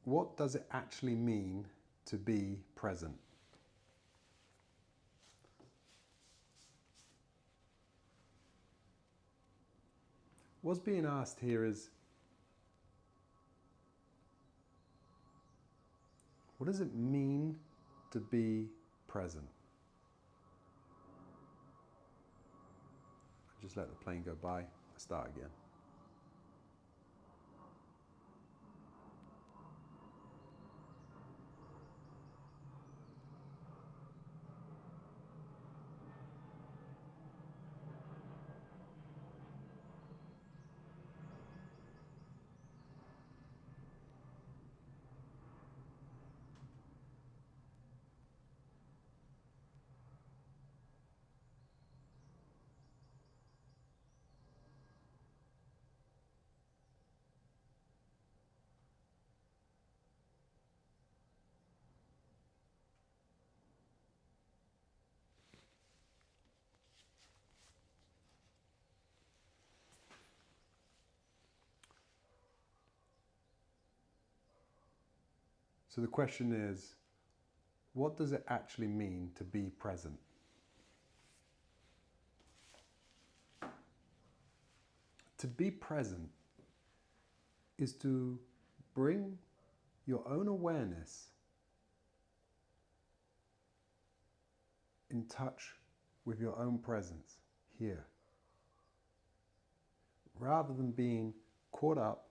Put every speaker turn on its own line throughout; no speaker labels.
what does it actually mean to be present? What's being asked here is, what does it mean to be present? I just let the plane go by. I start again. So the question is, what does it actually mean to be present? To be present is to bring your own awareness in touch with your own presence here, rather than being caught up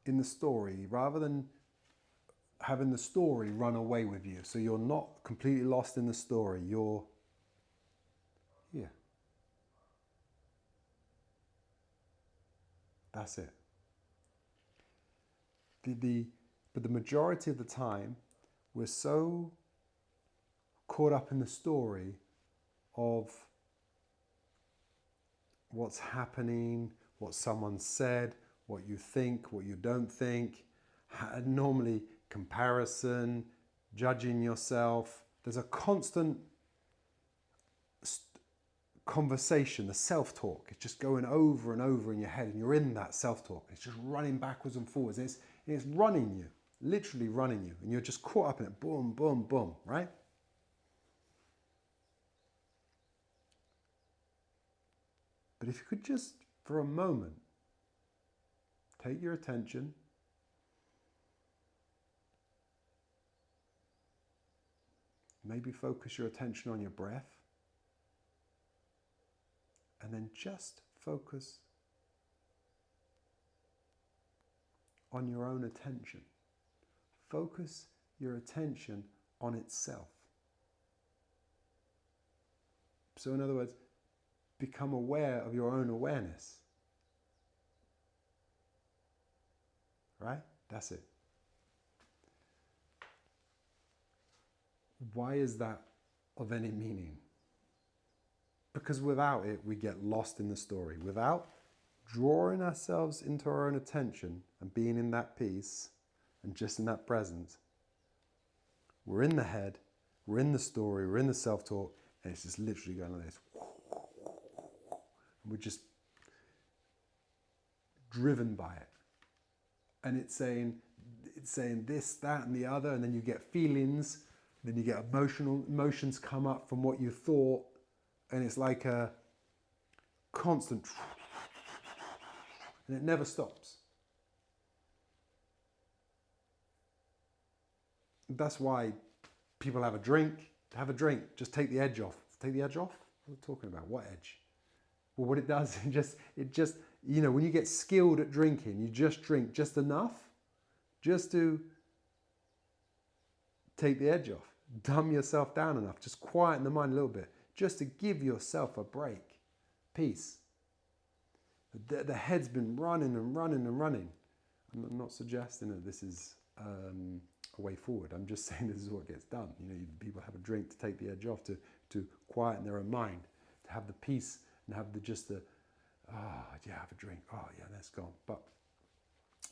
in the story, rather than having the story run away with you. So you're not completely lost in the story, you're here. That's it. But the majority of the time, we're so caught up in the story of what's happening, what someone said, what you think, what you don't think, normally comparison, judging yourself. There's a constant conversation, the self-talk. It's just going over and over in your head, and you're in that self-talk. It's just running backwards and forwards. It's running you, literally running you, and you're just caught up in it. Boom, boom, boom, right? But if you could just, for a moment, take your attention, maybe focus your attention on your breath, and then just focus on your own attention. Focus your attention on itself. So in other words, become aware of your own awareness. Right? That's it. Why is that of any meaning? Because without it, we get lost in the story. Without drawing ourselves into our own attention and being in that peace and just in that presence, we're in the head, we're in the story, we're in the self-talk, and it's just literally going like this. And we're just driven by it. And it's saying this, that, and the other, and then you get feelings, then you get emotions come up from what you thought, and it's like a constant, and it never stops. That's why people have a drink. Have a drink, just take the edge off. Take the edge off? What are we talking about? What edge? Well, what it does, it just, when you get skilled at drinking, you just drink just enough just to take the edge off, dumb yourself down enough, just quieten the mind a little bit, just to give yourself a break, peace. The head's been running and running and running. I'm not suggesting that this is a way forward. I'm just saying this is what gets done. People have a drink to take the edge off, to quieten their own mind, to have the peace and have have a drink. Oh yeah, that's gone. But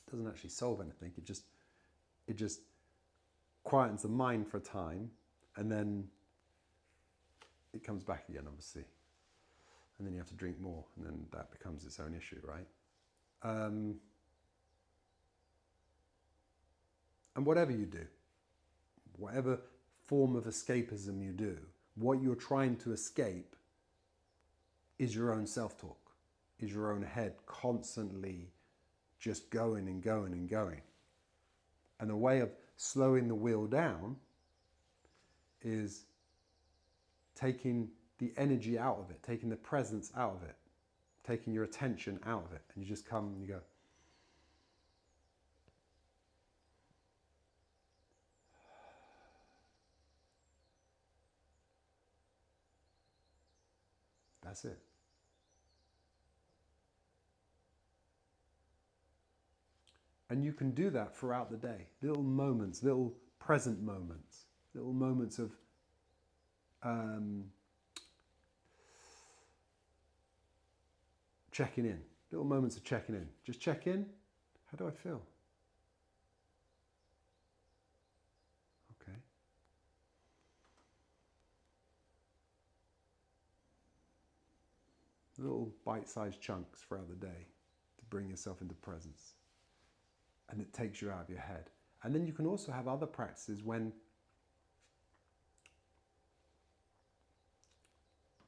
it doesn't actually solve anything. It just quietens the mind for a time, and then it comes back again, obviously. And then you have to drink more, and then that becomes its own issue, right? And whatever you do, whatever form of escapism you do, what you're trying to escape is your own self-talk, is your own head constantly just going and going and going. And the way of slowing the wheel down is taking the energy out of it, taking the presence out of it, taking your attention out of it. And you just come and you go. That's it. And you can do that throughout the day. Little moments, little present moments, little moments of checking in. Little moments of checking in. Just check in. How do I feel? Okay. Little bite-sized chunks throughout the day to bring yourself into presence. And it takes you out of your head. And then you can also have other practices when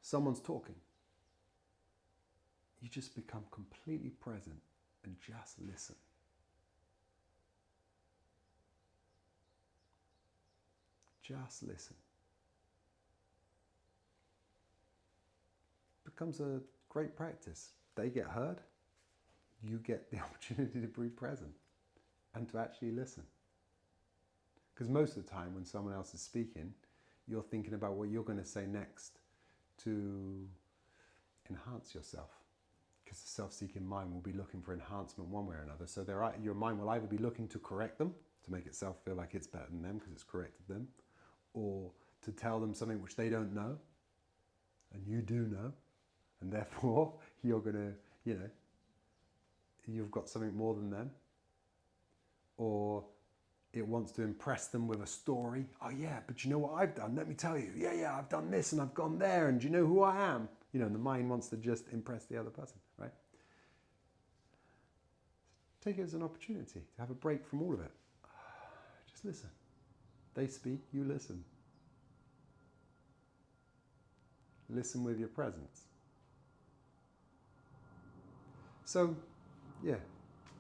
someone's talking. You just become completely present and just listen. Just listen. Becomes a great practice. They get heard. You get the opportunity to be present and to actually listen. Because most of the time when someone else is speaking, you're thinking about what you're going to say next to enhance yourself. Because the self-seeking mind will be looking for enhancement one way or another. So your mind will either be looking to correct them, to make itself feel like it's better than them because it's corrected them, or to tell them something which they don't know, and you do know, and therefore you're going to, you've got something more than them. Or it wants to impress them with a story. Oh yeah, but you know what I've done? Let me tell you. Yeah, I've done this and I've gone there, and do you know who I am? The mind wants to just impress the other person, right? Take it as an opportunity to have a break from all of it. Just listen. They speak, you listen. Listen with your presence. So, yeah,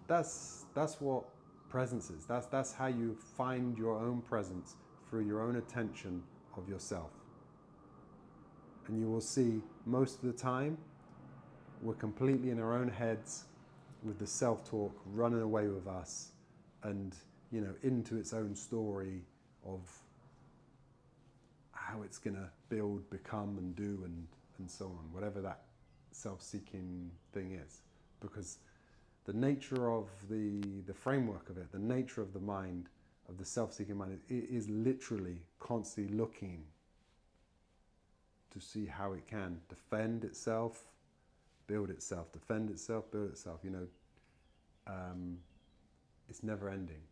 that's what presence is. That's how you find your own presence through your own attention of yourself. And you will see most of the time we're completely in our own heads with the self-talk running away with us and, into its own story of how it's going to build, become and do and so on, whatever that self-seeking thing is. Because the nature of the framework of it, the nature of the mind, of the self-seeking mind, it is literally constantly looking to see how it can defend itself, build itself, defend itself, build itself. It's never ending.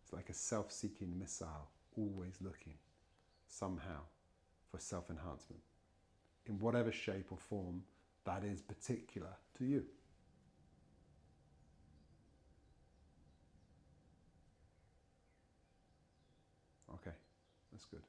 It's like a self-seeking missile, always looking somehow for self-enhancement in whatever shape or form that is particular to you. Okay, that's good.